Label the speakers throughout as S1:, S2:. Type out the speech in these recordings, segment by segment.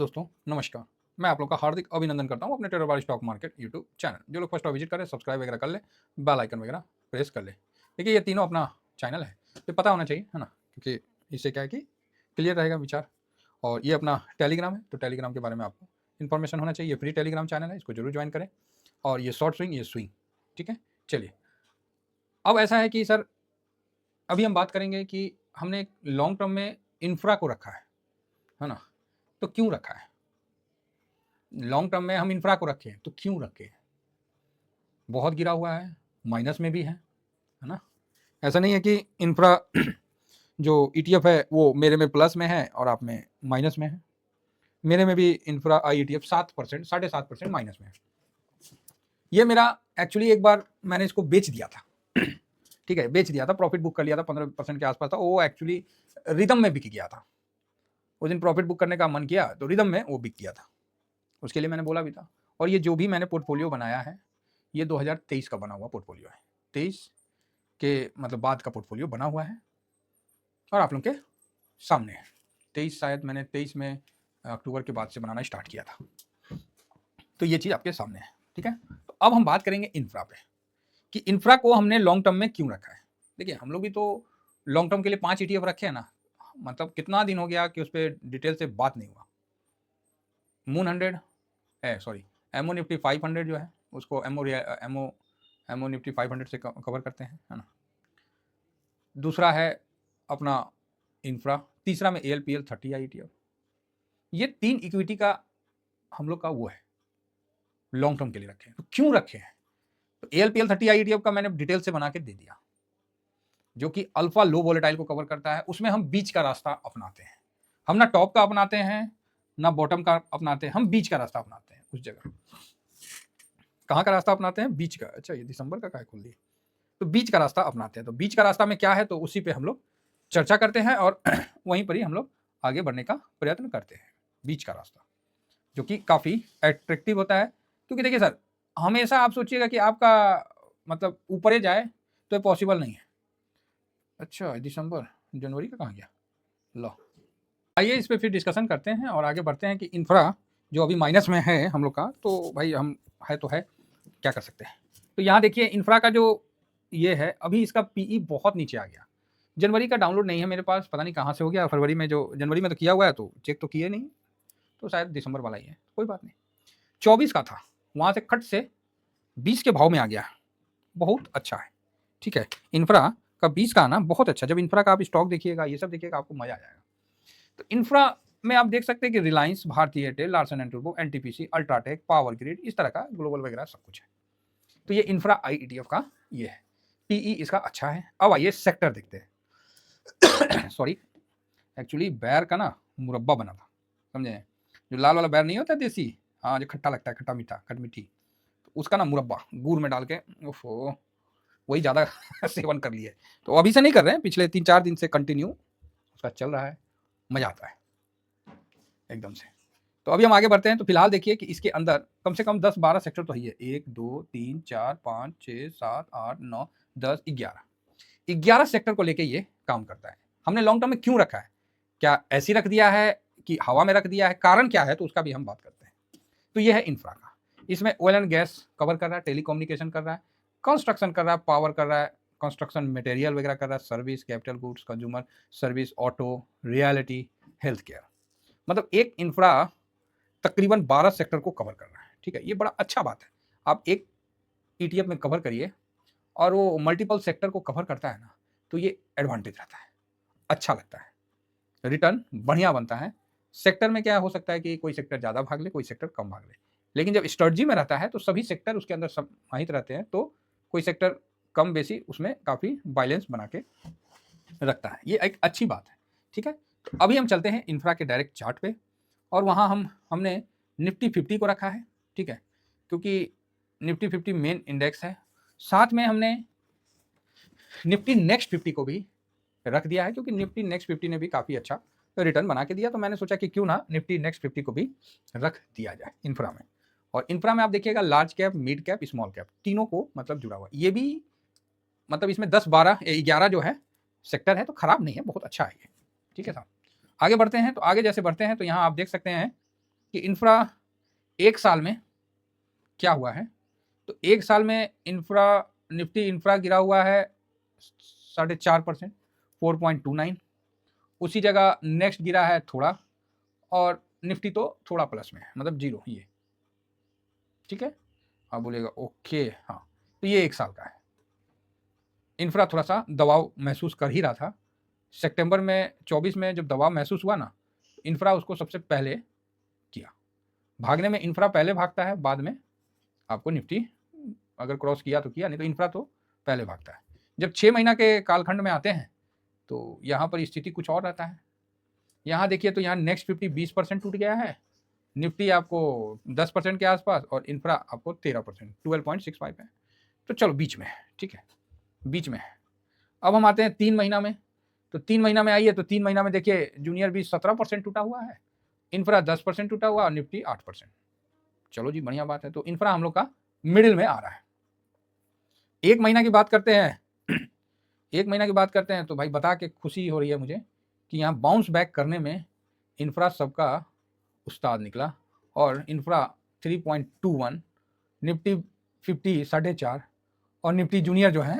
S1: दोस्तों, नमस्कार। मैं आप लोग का हार्दिक अभिनंदन करता हूँ अपने टेररबारी स्टॉक मार्केट यूट्यूब चैनल। जो लोग फर्स्ट टाइम विजिट करें, सब्सक्राइब वगैरह कर ले, बेल आइकन वगैरह प्रेस कर ले। देखिए, ये तीनों अपना चैनल है, तो पता होना चाहिए, है ना? क्योंकि इससे क्या है कि क्लियर रहेगा विचार। और ये अपना टेलीग्राम है, तो टेलीग्राम के बारे में आपको इन्फॉर्मेशन होना चाहिए। ये फ्री टेलीग्राम चैनल है, इसको जरूर ज्वाइन करें। और ये शॉर्ट स्विंग, ये स्विंग, ठीक है? चलिए, अब ऐसा है कि सर, अभी हम बात करेंगे कि हमने लॉन्ग टर्म में इंफ्रा को रखा है ना? तो क्यों रखा है? लॉन्ग टर्म में हम इंफ्रा को रखे तो क्यों रखे? बहुत गिरा हुआ है, माइनस में भी है ना? ऐसा नहीं है कि इंफ्रा जो ईटीएफ है वो मेरे में प्लस में है और आप में माइनस में है। मेरे में भी इंफ्रा आई ईटीएफ 7%, 7.5% माइनस में है। ये मेरा एक्चुअली एक बार मैंने इसको बेच दिया था। ठीक है, बेच दिया था, प्रॉफिट बुक कर लिया था, 15% के आसपास था। वो एक्चुअली रिदम में बिक गया था। उस दिन प्रॉफिट बुक करने का मन किया तो रिदम में वो बिक गया था। उसके लिए मैंने बोला भी था। और ये जो भी मैंने पोर्टफोलियो बनाया है, ये 2023 का बना हुआ पोर्टफोलियो है। 23 के मतलब बाद का पोर्टफोलियो बना हुआ है और आप लोग के सामने है। 23 शायद मैंने 23 में अक्टूबर के बाद से बनाना स्टार्ट किया था। तो ये चीज़ आपके सामने है, ठीक है? तो अब हम बात करेंगे इंफ्रा पे कि इंफ्रा को हमने लॉन्ग टर्म में क्यों रखा है। देखिए, हम लोग भी तो लॉन्ग टर्म के लिए 5 ईटीएफ रखे हैं ना। मतलब कितना दिन हो गया कि उस पर डिटेल से बात नहीं हुआ। मून 100 सॉरी, एमओ निफ्टी 500 जो है उसको एमओ निफ्टी 500 से कवर करते हैं, है ना? दूसरा है अपना इंफ्रा, तीसरा में एएलपीएल 30 आईटीएफ। ये 3 इक्विटी का हम लोग का वो है, लॉन्ग टर्म के लिए रखे हैं। तो क्यों रखे हैं? तो एएलपीएल 30 आईटीएफ का मैंने डिटेल से बना के दे दिया, जो कि अल्फा लो वोलेटाइल को कवर करता है। उसमें हम बीच का रास्ता अपनाते हैं। हम ना टॉप का अपनाते हैं ना बॉटम का अपनाते हैं, हम बीच का रास्ता अपनाते हैं। उस जगह कहाँ का रास्ता अपनाते हैं? बीच का। अच्छा, ये दिसंबर का काय खुल दिया। तो बीच का रास्ता अपनाते हैं। तो बीच का रास्ता में क्या है, तो उसी पे हम लोग चर्चा करते हैं और वहीं पर ही हम लोग आगे बढ़ने का प्रयत्न करते हैं। बीच का रास्ता जो कि काफ़ी एट्रैक्टिव होता है, क्योंकि देखिए सर, हमेशा आप सोचिएगा कि आपका मतलब ऊपर ही जाए तो ये पॉसिबल नहीं है। अच्छा, दिसंबर जनवरी का कहाँ गया? लो, आइए इस पर फिर डिस्कशन करते हैं और आगे बढ़ते हैं कि इंफ्रा जो अभी माइनस में है हम लोग का, तो भाई हम है तो है, क्या कर सकते हैं। तो यहाँ देखिए, इंफ्रा का जो ये है, अभी इसका पीई बहुत नीचे आ गया। जनवरी का डाउनलोड नहीं है मेरे पास, पता नहीं कहाँ से हो गया। फरवरी में जो जनवरी में तो किया हुआ है, तो चेक तो किए नहीं, तो शायद दिसंबर वाला ही है। कोई बात नहीं। 24 का था, वहाँ से खट से 20 के भाव में आ गया। बहुत अच्छा है, ठीक है। इंफ्रा का 20 का आना बहुत अच्छा। जब इंफ्रा का आप स्टॉक देखिएगा, ये सब देखिएगा, आपको मजा आ जाएगा। तो इंफ्रा में आप देख सकते हैं कि रिलायंस, भारतीय Airtel, Larsen and Toubro, NTPC, UltraTech, power grid, इस तरह का ग्लोबल वगैरह सब कुछ है। तो ये इंफ्रा आईईटीएफ का ये है। पीई इसका अच्छा है। अब आइए सेक्टर देखते हैं। सॉरी, एक्चुअली बैर का ना मुरब्बा बना था, समझे? जो लाल वाला बैर नहीं होता देसी, हाँ, जो खट्टा लगता है, खट्टा मीठा, खट मीठी, तो उसका ना मुरब्बा गुड़ में डाल के, ओफो, वही ज़्यादा सेवन कर लिए। तो अभी से नहीं कर रहे हैं, पिछले 3-4 दिन से कंटिन्यू उसका चल रहा है। मज़ा आता है एकदम से। तो अभी हम आगे बढ़ते हैं। तो फिलहाल देखिए कि इसके अंदर कम से कम 10-12 सेक्टर तो ही है। 1 2 3 4 5 6 7 8 9 10 11 सेक्टर को लेके ये काम करता है। हमने लॉन्ग टर्म में क्यों रखा है? क्या ऐसी रख दिया है कि हवा में रख दिया है? कारण क्या है, तो उसका भी हम बात करते हैं। तो ये है इंफ्रा का। इसमें ऑयल एंड गैस कवर कर रहा है, टेलीकम्युनिकेशन कर रहा है, कंस्ट्रक्शन कर रहा है, पावर कर रहा है, कंस्ट्रक्शन मटेरियल वगैरह कर रहा है, service, capital goods, consumer service, auto, reality, health care. मतलब एक इंफ्रा तकरीबन 12 सेक्टर को कवर कर रहा है, ठीक है। ये बड़ा अच्छा बात है। आप एक ईटीएफ में कवर करिए और वो मल्टीपल सेक्टर को कवर करता है ना, तो ये एडवांटेज रहता है, अच्छा लगता है, रिटर्न बढ़िया बनता है। सेक्टर में क्या हो सकता है कि कोई सेक्टर ज़्यादा भाग ले, कोई सेक्टर कम भाग ले, लेकिन जब स्ट्रेटजी में रहता है तो सभी सेक्टर उसके अंदर समाहित रहते हैं, तो कोई सेक्टर कम बेसी उसमें काफ़ी बैलेंस बना के रखता है। ये एक अच्छी बात है, ठीक है। तो अभी हम चलते हैं इंफ्रा के डायरेक्ट चार्ट पे, और वहाँ हमने निफ्टी 50 को रखा है, ठीक है, क्योंकि निफ्टी 50 मेन इंडेक्स है। साथ में हमने निफ्टी नेक्स्ट 50 को भी रख दिया है, क्योंकि निफ्टी नेक्स्ट 50 ने भी काफ़ी अच्छा रिटर्न बना के दिया, तो मैंने सोचा कि क्यों ना निफ्टी नेक्स्ट 50 को भी रख दिया जाए इंफ्रा में। और इंफ्रा में आप देखिएगा large cap, mid cap, small cap, तीनों को मतलब जुड़ा हुआ। ये भी मतलब इसमें 10 12 11 जो है सेक्टर है, तो खराब नहीं है, बहुत अच्छा है ये, ठीक है साहब। आगे बढ़ते हैं। तो आगे जैसे बढ़ते हैं तो यहाँ आप देख सकते हैं कि इंफ्रा एक साल में क्या हुआ है। तो एक साल में निफ्टी इंफ्रा गिरा हुआ है 4.5%, 4.29। उसी जगह नेक्स्ट गिरा है थोड़ा, और निफ्टी तो थोड़ा प्लस में है, मतलब जीरो। ये ठीक है, आप बोलेगा ओके हाँ, तो ये एक साल का है। इंफ्रा थोड़ा सा दबाव महसूस कर ही रहा था। सितंबर में 24 में जब दबाव महसूस हुआ ना, इंफ्रा उसको सबसे पहले किया। भागने में इंफ्रा पहले भागता है, बाद में आपको निफ्टी अगर क्रॉस किया तो किया, नहीं तो इंफ्रा तो पहले भागता है। जब 6 महीना के कालखंड में आते हैं तो यहाँ पर स्थिति कुछ और रहता है। यहाँ देखिए तो यहाँ नेक्स्ट 20% टूट गया है, निफ्टी आपको 10% के आसपास, और इंफ्रा आपको 13%, 12.65 है। तो चलो बीच में है, ठीक है, बीच में है। अब हम आते हैं 3 महीना में। तो 3 महीना में आइए, तो 3 महीना में देखिए जूनियर भी 17% टूटा हुआ है, इंफ्रा 10% टूटा हुआ, और निफ्टी 8%। चलो जी बढ़िया बात है। तो इंफ्रा हम लोग का मिडिल में आ रहा है। एक महीना की बात करते हैं एक महीना की बात करते हैं तो भाई बता के खुशी हो रही है मुझे कि यहाँ बाउंस बैक करने में इंफ्रा सबका उस्ताद निकला, और इंफ्रा 3.21, निफ्टी 50 4.5, और निफ्टी जूनियर जो है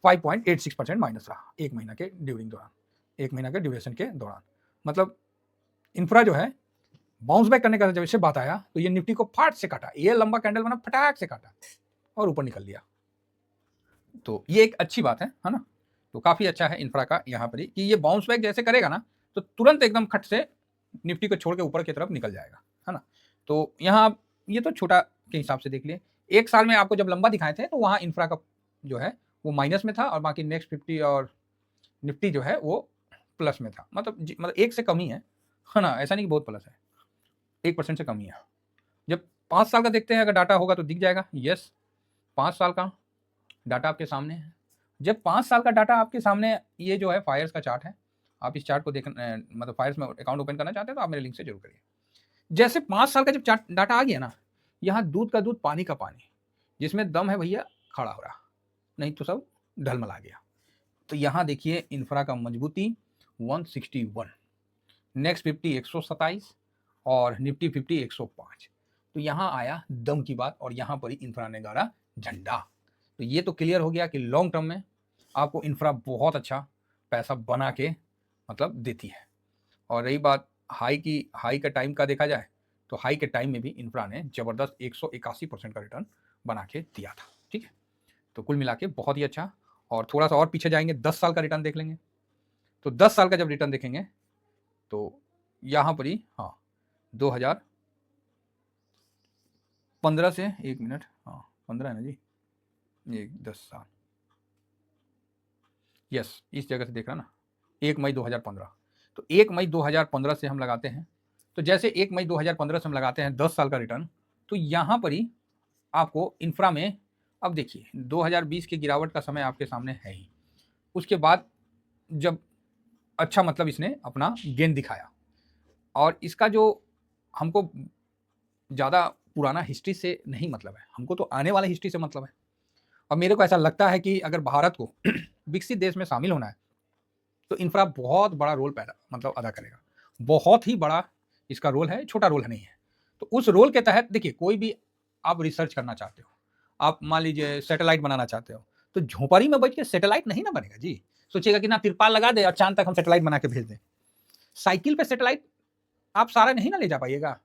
S1: 5.86% माइनस रहा एक महीना के दौरान, एक महीना के ड्यूरेशन के दौरान। मतलब इंफ्रा जो है बाउंस बैक करने का जब इससे बात आया तो ये निफ्टी को फाट से काटा, ये लंबा कैंडल बना, फटाक से काटा और ऊपर निकल लिया। तो ये एक अच्छी बात है ना। तो काफी अच्छा है इंफ्रा का यहाँ पर ही कि ये बाउंस बैक जैसे करेगा ना तो तुरंत एकदम खट से निफ्टी को छोड़ के ऊपर की तरफ निकल जाएगा, है ना। तो यहाँ आप ये तो छोटा के हिसाब से देख लिए। एक साल में आपको जब लंबा दिखाए थे तो वहाँ इंफ्रा का जो है वो माइनस में था, और बाकी नेक्स्ट 50 और निफ्टी जो है वो प्लस में था। मतलब एक से कम ही है ना, ऐसा नहीं कि बहुत प्लस है, 1% से कम ही है। जब 5 साल का देखते हैं अगर डाटा होगा तो दिख जाएगा। यस, 5 साल का डाटा आपके सामने है। जब 5 साल का डाटा आपके सामने, ये जो है फायर्स का चार्ट है, आप इस चार्ट को देख मतलब फायर्स में अकाउंट ओपन करना चाहते हैं तो आप मेरे लिंक से जरूर करिए। जैसे 5 साल का जब चार्ट डाटा आ गया ना, यहाँ दूध का दूध पानी का पानी, जिसमें दम है भैया खड़ा हो रहा, नहीं तो सब ढलमला गया। तो यहाँ देखिए इंफ्रा का मजबूती 161, नेक्स्ट 50 127, और निफ्टी 50 105। तो यहाँ आया दम की बात, और यहाँ पर ही इंफ्रा ने गाड़ा झंडा। तो ये तो क्लियर हो गया कि लॉन्ग टर्म में आपको इंफ्रा बहुत अच्छा पैसा बना के मतलब देती है। और रही बात हाई का टाइम का देखा जाए तो हाई के टाइम में भी इंफ्रा ने जबरदस्त 181% का रिटर्न बना के दिया था, ठीक है। तो कुल मिला के बहुत ही अच्छा। और थोड़ा सा और पीछे जाएंगे, 10 साल का रिटर्न देख लेंगे। तो 10 साल का जब रिटर्न देखेंगे तो यहाँ पर ही 2015 से 1 मिनट 15 है ना जी, 10 साल, यस, इस जगह से देख रहा ना, 1 मई 2015। तो 1 मई 2015 से हम लगाते हैं। तो जैसे 1 मई 2015 से हम लगाते हैं 10 साल का रिटर्न, तो यहाँ पर ही आपको इंफ्रा में, अब देखिए 2020 की गिरावट का समय आपके सामने है ही, उसके बाद जब अच्छा मतलब इसने अपना गेन दिखाया, और इसका जो हमको ज़्यादा पुराना हिस्ट्री से नहीं मतलब है, हमको तो आने वाले हिस्ट्री से मतलब है। और मेरे को ऐसा लगता है कि अगर भारत को विकसित देश में शामिल होना है तो इंफ्रा बहुत बड़ा रोल अदा करेगा। बहुत ही बड़ा इसका रोल है, छोटा रोल नहीं है। तो उस रोल के तहत देखिए, कोई भी आप रिसर्च करना चाहते हो, आप मान लीजिए सैटेलाइट बनाना चाहते हो, तो झोपड़ी में बैठ के सैटेलाइट नहीं ना बनेगा जी। सोचिएगा कि ना तिरपाल लगा दे और चांद तक हम सैटेलाइट बना के भेज दें। साइकिल पे सैटेलाइट आप सारा नहीं ना ले जा पाइएगा,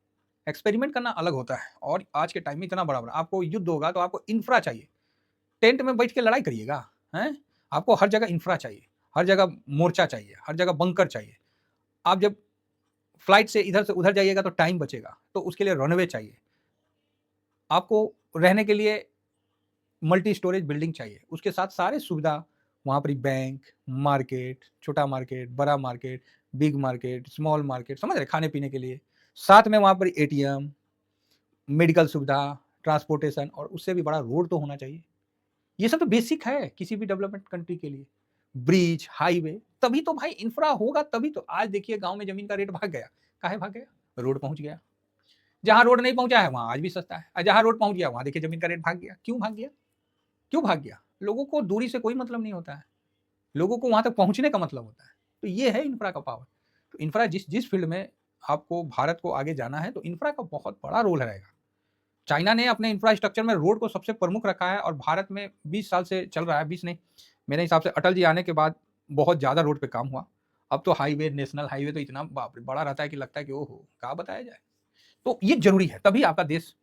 S1: एक्सपेरिमेंट करना अलग होता है। और आज के टाइम में इतना बड़ा आपको युद्ध होगा तो आपको इंफ्रा चाहिए। टेंट में बैठ के लड़ाई करिएगा, हैं? आपको हर जगह इंफ्रा चाहिए, हर जगह मोर्चा चाहिए, हर जगह बंकर चाहिए। आप जब फ्लाइट से इधर से उधर जाइएगा तो टाइम बचेगा, तो उसके लिए रनवे चाहिए। आपको रहने के लिए मल्टी स्टोरेज बिल्डिंग चाहिए, उसके साथ सारे सुविधा वहाँ पर बैंक, मार्केट, छोटा मार्केट, बड़ा market, big market, small market, समझ रहे, खाने पीने के लिए। साथ में वहाँ पर एटीएम, मेडिकल सुविधा, ट्रांसपोर्टेशन, और उससे भी बड़ा रोड तो होना चाहिए। ये सब तो बेसिक है किसी भी डेवलपमेंट कंट्री के लिए। ब्रिज, हाईवे, तभी तो भाई इंफ्रा होगा, तभी तो। आज देखिए गांव में जमीन का रेट भाग गया, काहे भाग गया? रोड पहुंच गया। जहां रोड नहीं पहुंचा है वहां आज भी सस्ता है, और जहां रोड पहुंच गया वहां देखिए जमीन का रेट भाग गया। क्यों भाग गया? क्यों भाग गया? लोगों को दूरी से कोई मतलब नहीं होता है, लोगों को वहां तक पहुंचने का मतलब होता है। तो ये है इंफ्रा का पावर। तो इंफ्रा जिस जिस फील्ड में आपको भारत को आगे जाना है तो इंफ्रा का बहुत बड़ा रोल रहेगा। चाइना ने अपने इंफ्रास्ट्रक्चर में रोड को सबसे प्रमुख रखा है और भारत में 20 साल से चल रहा है, 20 नहीं, मेरे हिसाब से अटल जी आने के बाद बहुत ज़्यादा रोड पे काम हुआ। अब तो हाईवे, नेशनल हाईवे तो इतना बाप रे बड़ा रहता है कि लगता है कि ओहो! क्या बताया जाए। तो ये ज़रूरी है, तभी आपका देश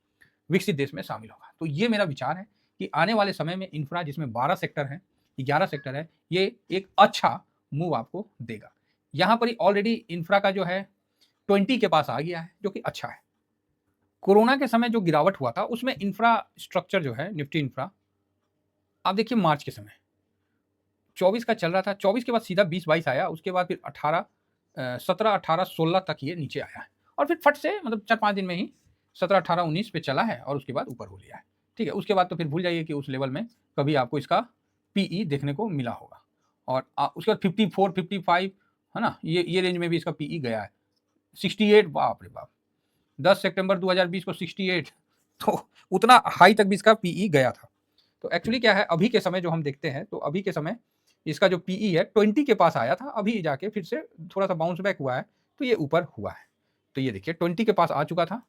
S1: विकसित देश में शामिल होगा। तो ये मेरा विचार है कि आने वाले समय में इंफ्रा जिसमें 12 सेक्टर हैं, 11 सेक्टर है, ये एक अच्छा मूव आपको देगा। यहाँ पर ही ऑलरेडी इंफ्रा का जो है 20 के पास आ गया है, जो कि अच्छा है। कोरोना के समय जो गिरावट हुआ था, उसमें इंफ्रास्ट्रक्चर जो है, निफ्टी इंफ्रा, आप देखिए मार्च के समय 24 का चल रहा था, 24 के बाद सीधा 20-22 आया, उसके बाद फिर 17, 18, 16 तक ये नीचे आया है और फिर फट से मतलब 4-5 दिन में ही 17, 18, 19 पे चला है और उसके बाद ऊपर हो लिया है। ठीक है, उसके बाद तो फिर भूल जाइए कि उस लेवल में कभी आपको इसका पीई देखने को मिला होगा और उसके बाद 54, 55 है ना, ये रेंज में भी इसका पीई गया है। 68, बाप रे बाप! 10 सितंबर 2020 को 68, तो उतना हाई तक भी इसका पीई गया था। तो एक्चुअली क्या है, अभी के समय जो हम देखते हैं, तो अभी के समय इसका जो पीई है 20 के पास आया था, अभी जाके फिर से थोड़ा सा बाउंस बैक हुआ है, तो ये ऊपर हुआ है। तो ये देखिए 20 के पास आ चुका था,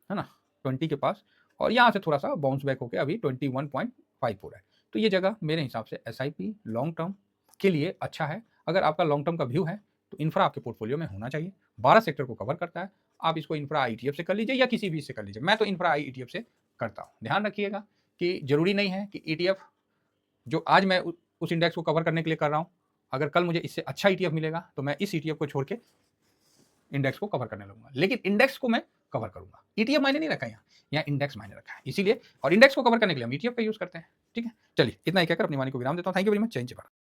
S1: है ना, 20 के पास, और यहाँ से थोड़ा सा बाउंस बैक होकर अभी 21.54 है। तो ये जगह मेरे हिसाब से एसआईपी लॉन्ग टर्म के लिए अच्छा है। अगर आपका लॉन्ग टर्म का व्यू है तो इंफ्रा आपके पोर्टफोलियो में होना चाहिए। 12 सेक्टर को कवर करता है। आप इसको इंफ्रा आईटीएफ से कर लीजिए या किसी भी से कर लीजिए। मैं तो इंफ्रा आईटीएफ से करता हूँ। ध्यान रखिएगा कि जरूरी नहीं है कि ईटीएफ जो आज मैं उस इंडेक्स को कवर करने के लिए कर रहा हूँ, अगर कल मुझे इससे अच्छा ईटीएफ मिलेगा तो मैं इस ईटीएफ को छोड़ के इंडेक्स को कवर करने लगूंगा, लेकिन इंडेक्स को मैं कवर करूंगा। ईटीएफ मायने नहीं रखा, यहाँ इंडेक्स मायने रखा है, इसीलिए। और इंडेक्स को कवर करने के लिए हम ईटीएफ का यूज करते हैं। ठीक है, चलिए इतना ही कहकर अपनी वाणी को विराम देता हूँ। Thank you very much. जय हिंद, जय भारत।